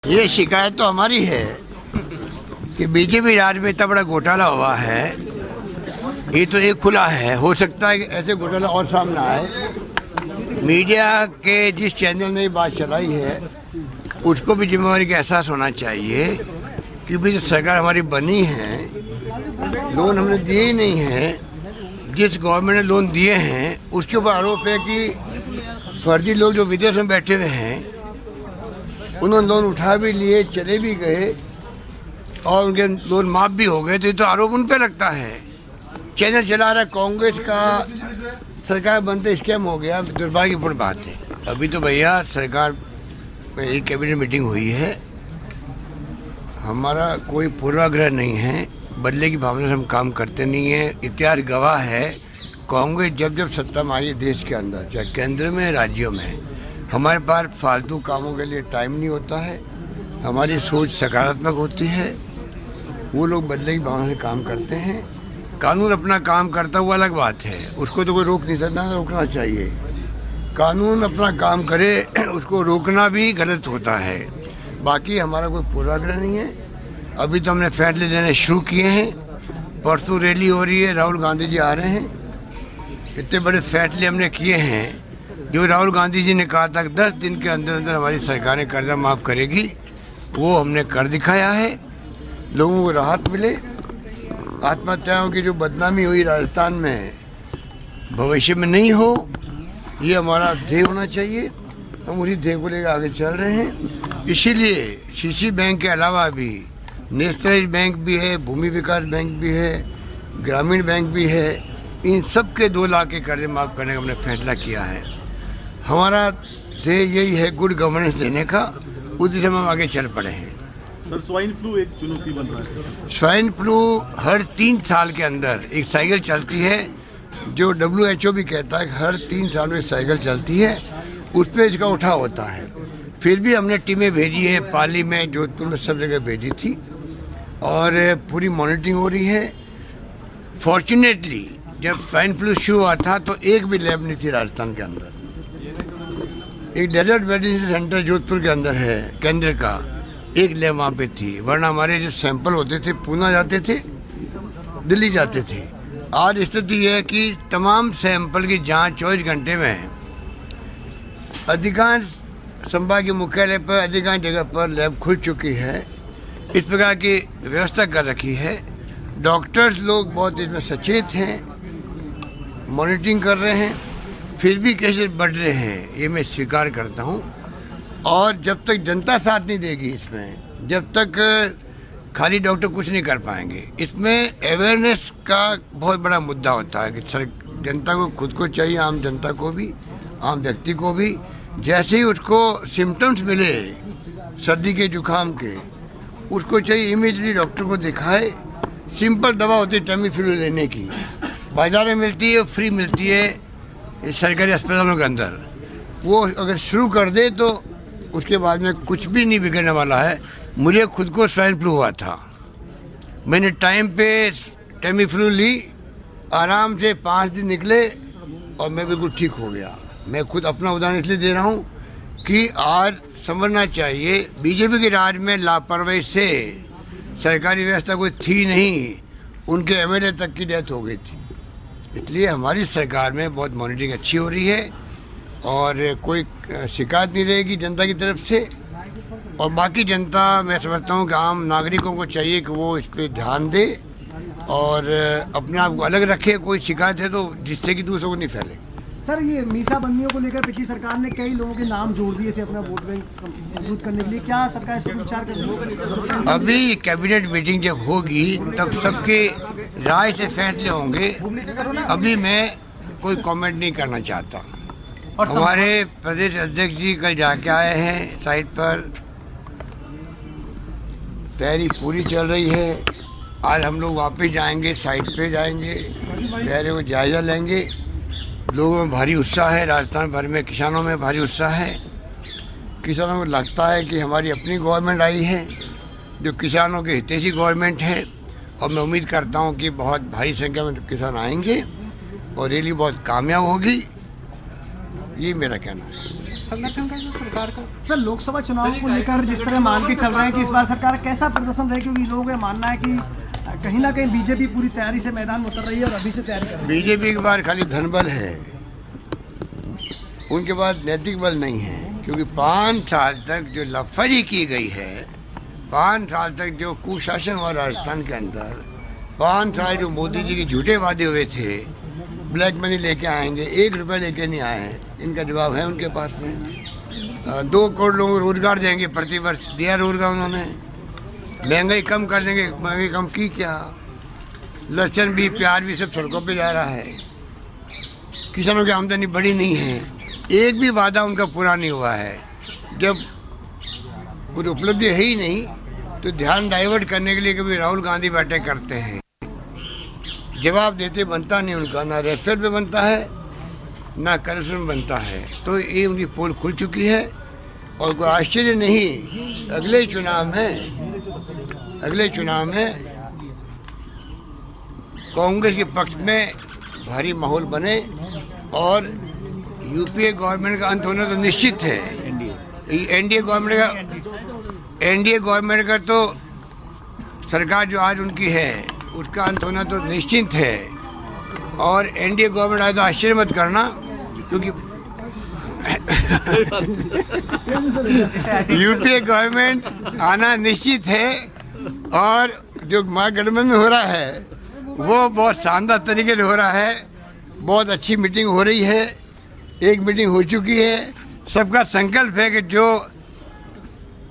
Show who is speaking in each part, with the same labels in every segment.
Speaker 1: ये शिकायत तो हमारी है कि बीजेपी राज में इतना बड़ा घोटाला हुआ है। ये तो एक खुला है, हो सकता है कि ऐसे घोटाला और सामने आए। मीडिया के जिस चैनल ने ये बात चलाई है उसको भी जिम्मेवारी का एहसास होना चाहिए कि भी जो सरकार हमारी बनी है, लोन हमने दिए ही नहीं हैं। जिस गवर्नमेंट ने लोन दिए हैं उसके ऊपर आरोप है कि फर्जी लोग जो विदेश में बैठे हुए हैं उन्होंने लोन उठा भी लिए, चले भी गए और उनके लोन माफ भी हो गए। तो ये तो आरोप उन पे लगता है। चैनल चला रहा है कांग्रेस का, सरकार बनते स्कैम हो गया। दुर्भाग्यपूर्ण बात है। अभी तो भैया सरकार में एक कैबिनेट मीटिंग हुई है। हमारा कोई पूर्वाग्रह नहीं है, बदले की भावना से हम काम करते नहीं है। इतिहास गवाह है, कांग्रेस जब जब सत्ता में आई है देश के अंदर, चाहे केंद्र में राज्यों में, हमारे पास फालतू कामों के लिए टाइम नहीं होता है। हमारी सोच सकारात्मक होती है। वो लोग बदले की भावना से काम करते हैं। कानून अपना काम करता हुआ अलग बात है, उसको तो कोई रोक नहीं सकता, रोकना चाहिए। कानून अपना काम करे, उसको रोकना भी गलत होता है। बाकी हमारा कोई पूर्वाग्रह नहीं है। अभी तो हमने फैसले लेने शुरू किए हैं। परसों रैली हो रही है, राहुल गांधी जी आ रहे हैं। इतने बड़े फैसले हमने किए हैं। जो राहुल गांधी जी ने कहा था कि 10 दिन के अंदर अंदर हमारी सरकारें कर्जा माफ़ करेगी, वो हमने कर दिखाया है। लोगों को राहत मिले। आत्महत्याओं की जो बदनामी हुई राजस्थान में, भविष्य में नहीं हो, ये हमारा ध्येय होना चाहिए। हम उसी ध्येय को लेकर आगे चल रहे हैं। इसीलिए सीसी बैंक के अलावा भी नेशनलाइज बैंक भी है, भूमि विकास बैंक भी है, ग्रामीण बैंक भी है। इन सब के 2 लाख के कर्जे माफ़ करने का हमने फैसला किया है। हमारा ध्येय यही है गुड गवर्नेंस देने का। उस दिशा में हम आगे चल पड़े हैं।
Speaker 2: सर, स्वाइन फ्लू एक चुनौती बन रहा है।
Speaker 1: स्वाइन फ्लू हर 3 साल के अंदर एक साइकिल चलती है, जो WHO भी कहता है कि हर 3 साल में साइकिल चलती है। उस पर इसका उठाव होता है। फिर भी हमने टीमें भेजी है, पाली में, जोधपुर में, सब जगह भेजी थी और पूरी मॉनिटरिंग हो रही है। फॉर्चुनेटली जब स्वाइन फ्लू शुरू हुआ था तो एक भी लैब नहीं थी राजस्थान के अंदर। एक डेजर्ट मेडिसिन सेंटर जोधपुर के अंदर है, केंद्र का, एक लैब वहाँ पे थी। वरना हमारे जो सैंपल होते थे पूना जाते थे, दिल्ली जाते थे। आज स्थिति है कि तमाम सैंपल की जांच 24 घंटे में है। अधिकांश संभागीय मुख्यालय पर, अधिकांश जगह पर लैब खुल चुकी है। इस प्रकार की व्यवस्था कर रखी है। डॉक्टर्स लोग बहुत इसमें सचेत हैं, मॉनिटरिंग कर रहे हैं। फिर भी केसेस बढ़ रहे हैं, ये मैं स्वीकार करता हूँ। और जब तक जनता साथ नहीं देगी इसमें, जब तक खाली डॉक्टर कुछ नहीं कर पाएंगे। इसमें अवेयरनेस का बहुत बड़ा मुद्दा होता है कि सर जनता को खुद को चाहिए, आम जनता को भी, आम व्यक्ति को भी, जैसे ही उसको सिम्टम्स मिले सर्दी के, जुकाम के, उसको चाहिए इमीडिएटली डॉक्टर को दिखाए। सिंपल दवा होती है टैमीफ्लू लेने की, बाजार में मिलती है, फ्री मिलती है सरकारी अस्पतालों के अंदर। वो अगर शुरू कर दे तो उसके बाद में कुछ भी नहीं बिगड़ने वाला है। मुझे खुद को स्वाइन फ्लू हुआ था, मैंने टाइम पे टैमीफ्लू ली, आराम से 5 दिन निकले और मैं बिल्कुल ठीक हो गया। मैं खुद अपना उदाहरण इसलिए दे रहा हूँ कि आज समझना चाहिए बीजेपी के राज में लापरवाही से सरकारी व्यवस्था कोई थी नहीं, उनके MLA तक की डेथ हो गई थी। इसलिए हमारी सरकार में बहुत मॉनिटरिंग अच्छी हो रही है और कोई शिकायत नहीं रहेगी जनता की तरफ से। और बाकी जनता, मैं समझता हूँ कि आम नागरिकों को चाहिए कि वो इस पर ध्यान दे और अपने आप को अलग रखे। कोई शिकायत है तो जिससे कि दूसरों को नहीं फैले।
Speaker 3: सर, ये मीसा बंदियों को लेकर पिछली सरकार ने कई लोगों के नाम जोड़ दिए थे अपना वोट बैंक मजबूत करने के लिए, क्या सरकार इस पर विचार कर रही है?
Speaker 1: अभी कैबिनेट मीटिंग जब होगी तब सबके राय से फैसले होंगे। अभी मैं कोई कमेंट नहीं करना चाहता। हमारे प्रदेश अध्यक्ष जी कल जाके आए हैं साइट पर, तैयारी पूरी चल रही है। आज हम लोग वापस जाएंगे, साइट पे जाएंगे, तैयारी को जायजा लेंगे। लोगों में भारी उत्साह है, राजस्थान भर में किसानों में भारी उत्साह है। किसानों को लगता है कि हमारी अपनी गवर्नमेंट आई है जो किसानों के हितैषी गवर्नमेंट है। और मैं उम्मीद करता हूं कि बहुत भारी संख्या में किसान आएंगे और रैली बहुत कामयाब होगी। ये मेरा कहना है।
Speaker 4: संगठन का जो सरकार का।
Speaker 3: सर लोकसभा चुनाव को लेकर जिस तरह मान के चल रहे हैं कि इस बार सरकार कैसा प्रदर्शन रहे, क्योंकि लोगों का मानना है कि कहीं ना कहीं बीजेपी पूरी तैयारी से मैदान में उतर रही है और अभी से तैयारी कर रही है।
Speaker 1: बीजेपी के पास खाली धनबल है, उनके पास नैतिक बल नहीं है, क्योंकि 5 साल तक जो लफरी की गई है, 5 साल तक जो कुशासन हुआ राजस्थान के अंदर, 5 साल जो मोदी जी के झूठे वादे हुए थे, ब्लैक मनी लेके आएंगे, 1 रुपया लेके नहीं आए हैं, इनका जवाब है उनके पास में। 2 करोड़ लोगों को रोजगार देंगे, प्रतिवर्ष दिया रोजगार उन्होंने। महंगाई कम कर देंगे, महंगाई कम की क्या? लहसुन भी प्याज भी सब सड़कों पे जा रहा है। किसानों की आमदनी बढ़ी नहीं है, एक भी वादा उनका पूरा नहीं हुआ है। जब कुछ उपलब्धि है ही नहीं तो ध्यान डाइवर्ट करने के लिए कभी राहुल गांधी बैठे करते हैं, जवाब देते बनता नहीं उनका, ना रेफेल पे बनता है ना करप्शन में बनता है। तो ये उनकी पोल खुल चुकी है और कोई आश्चर्य नहीं, अगले चुनाव में कांग्रेस के पक्ष में भारी माहौल बने और यूपीए गवर्नमेंट का अंत होना तो निश्चित है। एनडीए गवर्नमेंट का तो सरकार जो आज उनकी है उसका अंत होना तो निश्चित है। और एनडीए गवर्नमेंट आए तो आश्चर्य मत करना, क्योंकि यूपीए गवर्नमेंट आना निश्चित है। और जो महागठबंधन हो रहा है वो बहुत शानदार तरीके से हो रहा है, बहुत अच्छी मीटिंग हो रही है, एक मीटिंग हो चुकी है। सबका संकल्प है कि जो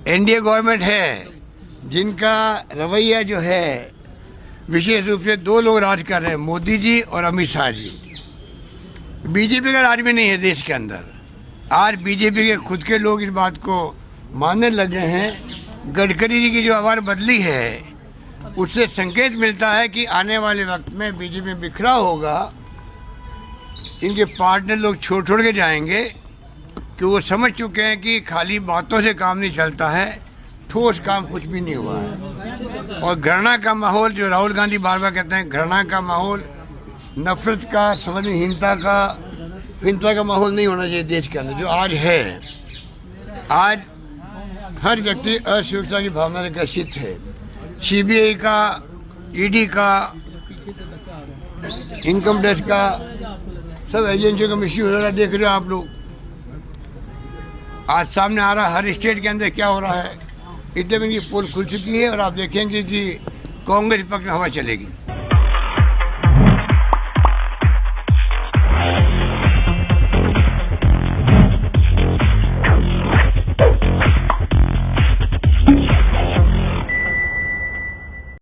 Speaker 1: एनडीए गवर्नमेंट है, जिनका रवैया जो है, विशेष रूप से 2 लोग राज कर रहे हैं, मोदी जी और अमित शाह जी। बीजेपी का राज भी नहीं है देश के अंदर। आज बीजेपी के खुद के लोग इस बात को मानने लगे हैं। गडकरी जी की जो आवाज़ बदली है उससे संकेत मिलता है कि आने वाले वक्त में बीजेपी में बिखरा होगा, इनके पार्टनर लोग छोड़ के जाएंगे, कि वो समझ चुके हैं कि खाली बातों से काम नहीं चलता है, ठोस काम कुछ भी नहीं हुआ है। और घृणा का माहौल, जो राहुल गांधी बार बार कहते हैं, घृणा का माहौल, नफरत का, संवेदनहीनता का माहौल नहीं होना चाहिए देश के अंदर, जो आज है। आज हर व्यक्ति असुरक्षा की भावना से ग्रसित है। सीबीआई का, ईडी का, इनकम टैक्स का, सब एजेंसियों का मिसयूज हो रहा है, देख रहे हो आप लोग। आज सामने आ रहा है हर स्टेट के अंदर क्या हो रहा है। इतने में इनकी पोल खुल चुकी है और आप देखेंगे कि कांग्रेस पक्ष में हवा चलेगी।